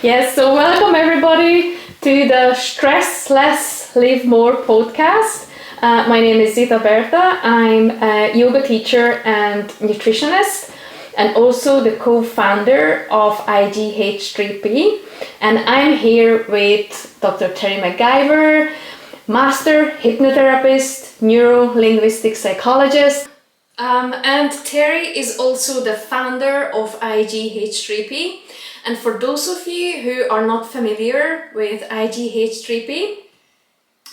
Yes, so welcome everybody to the Stress Less, Live More podcast. My name is Zita Bertha. I'm a yoga teacher and nutritionist, and also the co-founder of IGH3P. And I'm here with Dr. Terry MacGyver, master hypnotherapist, neuro-linguistic psychologist. And Terry is also the founder of IGH3P. And for those of you who are not familiar with IGH3P,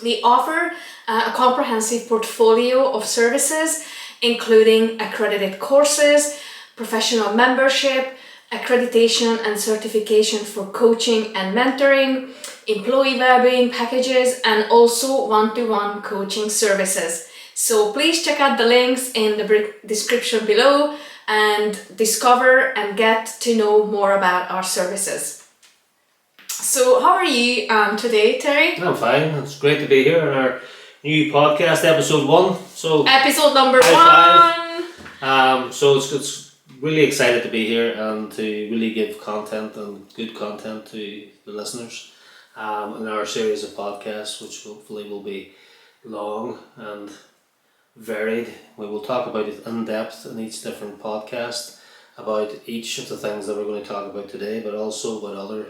we offer a comprehensive portfolio of services, including accredited courses, professional membership, accreditation and certification for coaching and mentoring, employee well-being packages, and also one-to-one coaching services. So please check out the links in the description below and discover and get to know more about our services. So how are you today, Terry? I'm fine. It's great to be here on our new podcast, episode 1. So episode number 1. So it's really excited to be here and to really give content and good content to the listeners in our series of podcasts, which hopefully will be long and varied. We will talk about it in depth in each different podcast about each of the things that we're going to talk about today, but also about other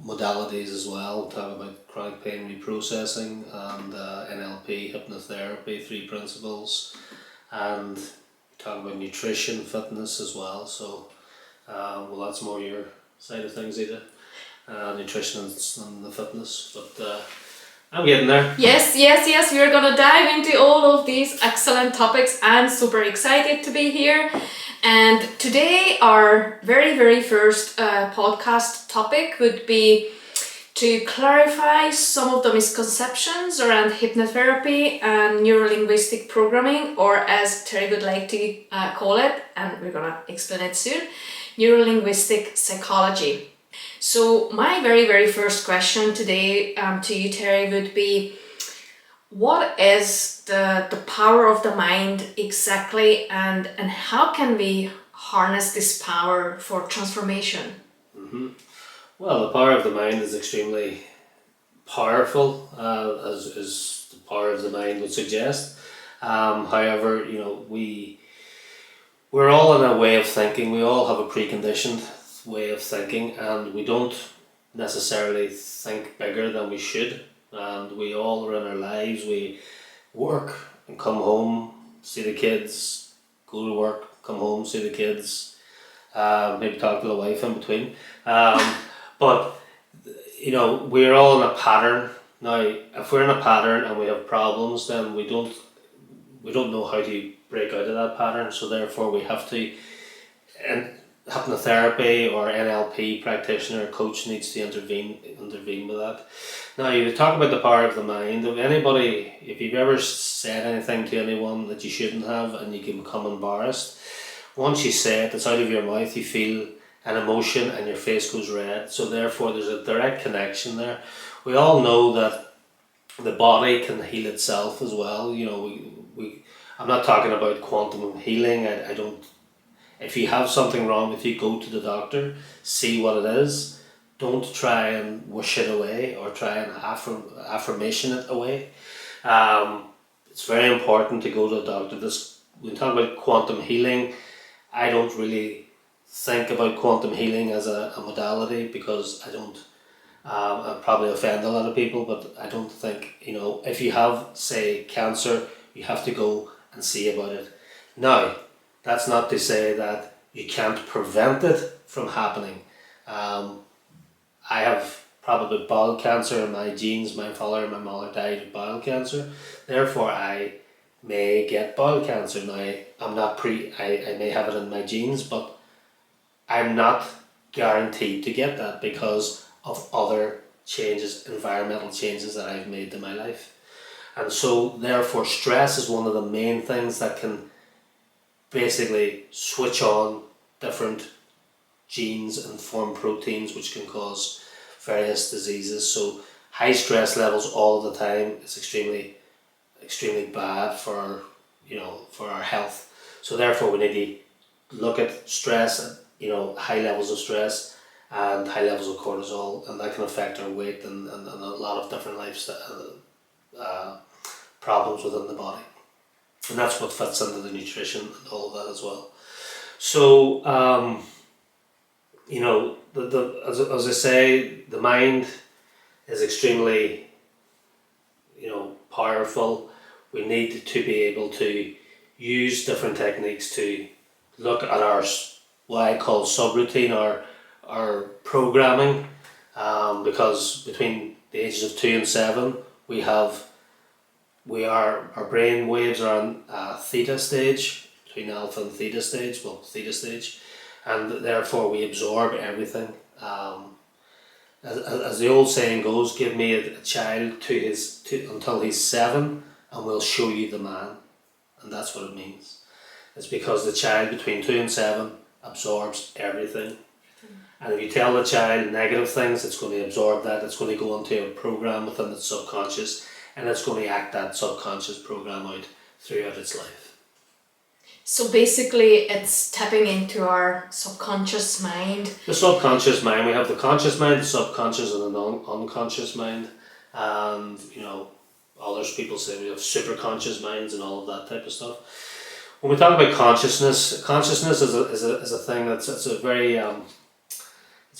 modalities as well. We'll talk about chronic pain reprocessing and NLP, hypnotherapy, 3 principles, and talk about nutrition, fitness as well. So that's more your side of things, Zita. Nutrition and the fitness, but I'm getting there. Yes, we're gonna dive into all of these excellent topics. I'm super excited to be here. And today our very first podcast topic would be to clarify some of the misconceptions around hypnotherapy and neuro-linguistic programming, or as Terry would like to call it, and we're gonna explain it soon, Neuro-Linguistic Psychology. So my very first question today to you, Terry, would be, what is the power of the mind exactly, and how can we harness this power for transformation? Mm-hmm. Well, the power of the mind is extremely powerful, as the power of the mind would suggest. However, we're all in a way of thinking. We all have a preconditioned way of thinking, and we don't necessarily think bigger than we should. And we all are in our lives. We work and come home, see the kids, go to work, come home, see the kids, maybe talk to the wife in between. But we're all in a pattern. Now, if we're in a pattern and we have problems, then we don't know how to break out of that pattern. So therefore, we have to. And hypnotherapy or NLP practitioner or coach needs to intervene with that. Now, you talk about the power of the mind. If you've ever said anything to anyone that you shouldn't have and you can become embarrassed, once you say it, it's out of your mouth, you feel an emotion and your face goes red. So therefore, there's a direct connection there. We all know that the body can heal itself as well. I'm not talking about quantum healing. I don't. If you have something wrong with you, go to the doctor, see what it is. Don't try and wish it away or try and affirmation it away. It's very important to go to the doctor. When we talk about quantum healing, I don't really think about quantum healing as a modality, because I don't. I probably offend a lot of people, but I don't think, if you have, say, cancer, you have to go and see about it. Now, that's not to say that you can't prevent it from happening. I have probably bowel cancer in my genes. My father and my mother died of bowel cancer. Therefore, I may get bowel cancer. Now, I may have it in my genes, but I'm not guaranteed to get that because of other changes, environmental changes that I've made to my life. And so, therefore, stress is one of the main things that can basically switch on different genes and form proteins which can cause various diseases. So high stress levels all the time is extremely bad for our health. So therefore we need to look at stress high levels of stress and high levels of cortisol, and that can affect our weight and a lot of different lifestyle problems within the body. And that's what fits into the nutrition and all of that as well. So, as I say, the mind is extremely, powerful. We need to be able to use different techniques to look at our, what I call subroutine, our programming, because between the ages of 2 and 7, our brain waves are on theta stage, between alpha and theta stage, theta stage, and therefore we absorb everything. As the old saying goes, give me a child until he's 7 and we'll show you the man. And that's what it means. It's because the child between 2 and 7 absorbs everything. And if you tell the child negative things, it's going to absorb that. It's going to go into a program within its subconscious, and it's going to act that subconscious program out throughout its life. So basically it's tapping into our subconscious mind. The subconscious mind, we have the conscious mind, the subconscious and the unconscious mind. And, others people say we have superconscious minds and all of that type of stuff. When we talk about consciousness is a thing it's a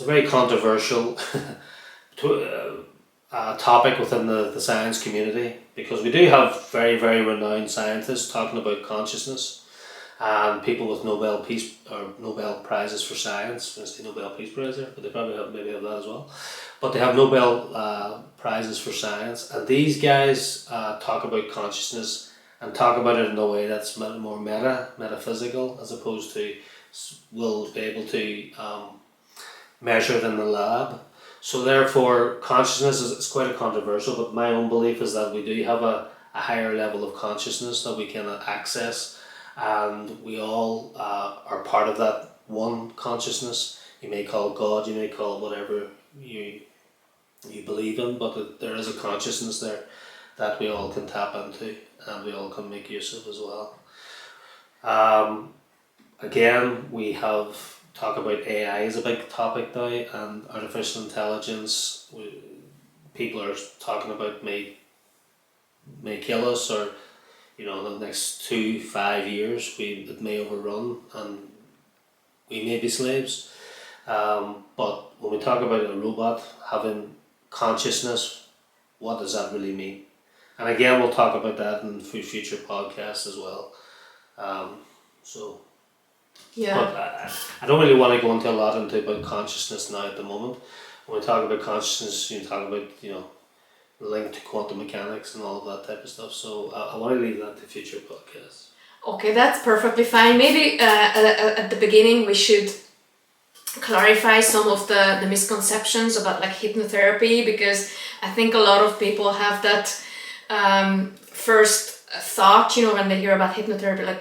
very controversial topic within the science community, because we do have very, very renowned scientists talking about consciousness, and people with Nobel Prizes for science. I say Nobel Peace Prize there, but they probably have that as well. But they have Nobel Prizes for science, and these guys talk about consciousness and talk about it in a way that's more metaphysical, as opposed to we'll be able to measure it in the lab. So therefore, consciousness is quite a controversial, but my own belief is that we do have a higher level of consciousness that we can access, and we all are part of that one consciousness. You may call it God, you may call it whatever you believe in, but there is a consciousness there that we all can tap into and we all can make use of as well. Again, we have talk about AI is a big topic now, and artificial intelligence. People are talking about may kill us, or in the next 2-5 years it may overrun and we may be slaves. But when we talk about a robot having consciousness, what does that really mean? And again, we'll talk about that in future podcasts as well. Yeah. But I don't really want to go into a lot about consciousness now at the moment. When we talk about consciousness, you talk about linked to quantum mechanics and all of that type of stuff. So I want to leave that to future podcasts. Okay, that's perfectly fine. Maybe at the beginning we should clarify some of the misconceptions about hypnotherapy, because I think a lot of people have that first thought, when they hear about hypnotherapy,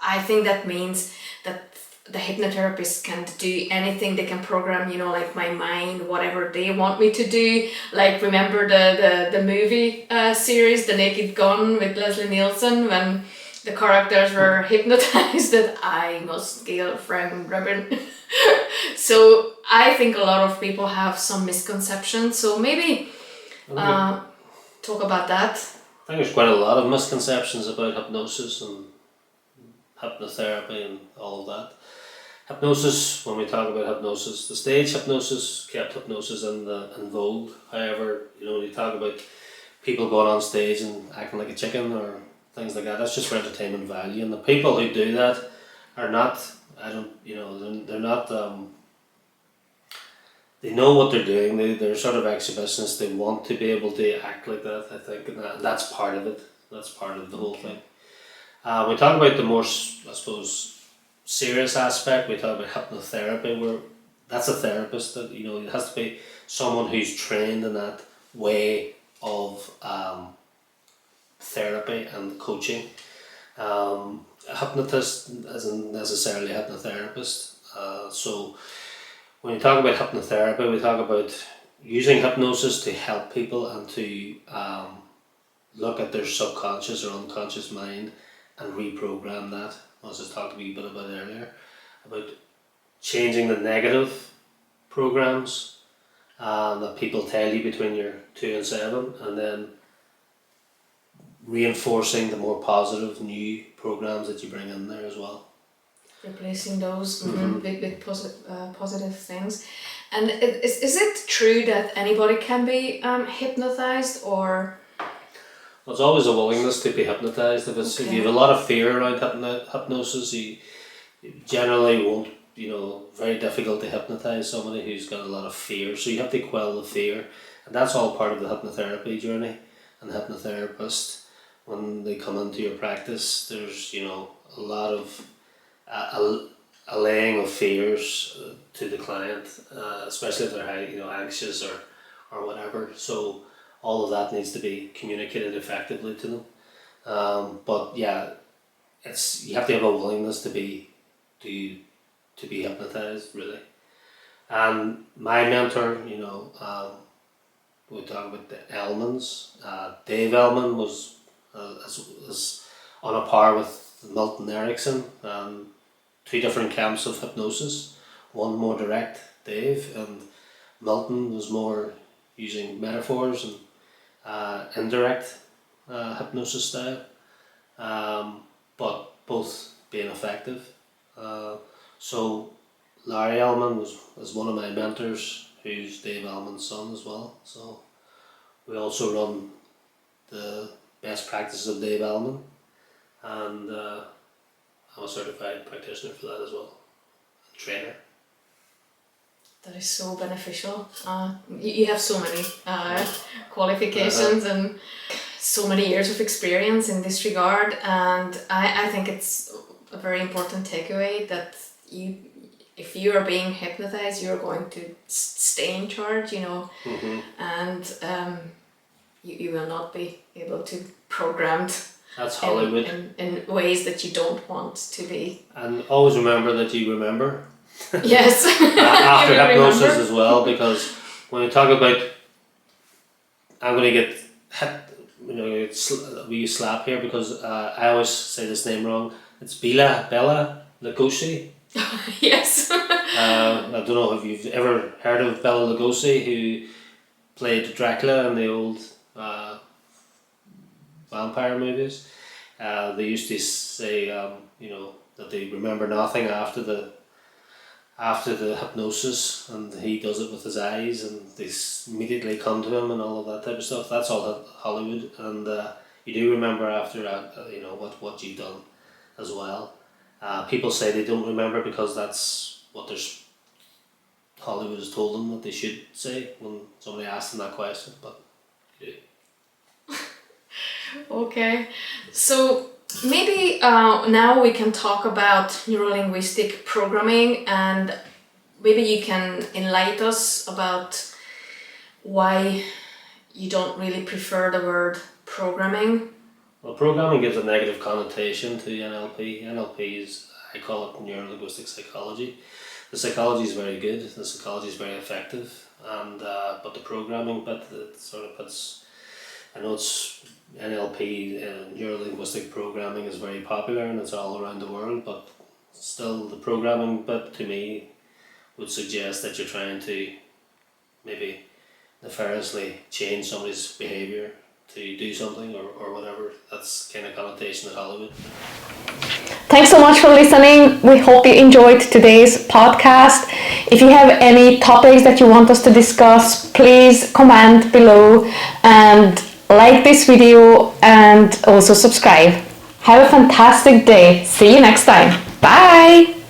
I think that means that the hypnotherapist can do anything. They can program, my mind, whatever they want me to do. Remember the movie series, The Naked Gun with Leslie Nielsen, when the characters were hypnotized that I must kill Frank Drebin. So I think a lot of people have some misconceptions. So maybe talk about that. I think there's quite a lot of misconceptions about hypnosis and hypnotherapy and all of that. Hypnosis, when we talk about hypnosis, the stage hypnosis kept hypnosis in vogue. However, when you talk about people going on stage and acting like a chicken or things like that, that's just for entertainment value. And the people who do that are not, they're not, they know what they're doing. They're sort of exhibitionists. They want to be able to act like that, I think, and that's part of it. That's part of the whole thing. We talk about the more, I suppose, serious aspect. We talk about hypnotherapy, where that's a therapist. That it has to be someone who's trained in that way of therapy and coaching. A hypnotist isn't necessarily a hypnotherapist. So when we talk about hypnotherapy, we talk about using hypnosis to help people and to look at their subconscious or unconscious mind and reprogram that, as I talked a wee bit about earlier. about changing the negative programs that people tell you between your 2 and 7, and then reinforcing the more positive new programs that you bring in there as well. Replacing those with positive things. And is it true that anybody can be hypnotized, or? Well, it's always a willingness to be hypnotized. If you have a lot of fear around hypnosis, you generally won't. Very difficult to hypnotize somebody who's got a lot of fear. So you have to quell the fear, and that's all part of the hypnotherapy journey. And the hypnotherapist, when they come into your practice, there's a lot of allaying of fears to the client, especially if they're anxious or whatever. So all of that needs to be communicated effectively to them. But yeah, you have to have a willingness to be hypnotized, really. And my mentor, we talk about the Ellmans. Dave Ellman was on a par with Milton Erickson. 2 different camps of hypnosis. One more direct, Dave, and Milton was more using metaphors and indirect hypnosis style, but both being effective. So Larry Ellman was one of my mentors, who's Dave Ellman's son as well. So we also run the best practices of Dave Ellman, and I'm a certified practitioner for that as well, trainer. That is so beneficial. You have so many qualifications and so many years of experience in this regard, and I think it's a very important takeaway that if you are being hypnotized, you're going to stay in charge, and you will not be able to program. That's Hollywood. In ways that you don't want to be. And always remember that you remember. Yes. After hypnosis as well, because when we talk about, I'm going to get hit, we use slap here because I always say this name wrong. It's Bela Lugosi. Yes. I don't know if you've ever heard of Bela Lugosi, who played Dracula in the old vampire movies. They used to say, that they remember nothing after the hypnosis, and he does it with his eyes, and they immediately come to him and all of that type of stuff. That's all Hollywood, and you do remember after that, what you've done as well. People say they don't remember because that's what Hollywood has told them that they should say when somebody asks them that question, but yeah. Okay, so maybe now we can talk about neuro-linguistic programming, and maybe you can enlighten us about why you don't really prefer the word programming. Well, programming gives a negative connotation to NLP. NLP is, I call it Neuro-Linguistic Psychology. The psychology is very good, the psychology is very effective, and but the programming bit, it sort of puts, I know it's NLP, Neuro-Linguistic Programming, is very popular and it's all around the world, but still the programming bit to me would suggest that you're trying to maybe nefariously change somebody's behaviour to do something or whatever. That's kind of connotation at Hollywood. Thanks so much for listening. We hope you enjoyed today's podcast. If you have any topics that you want us to discuss, please comment below and like this video and also subscribe. Have a fantastic day. See you next time. Bye.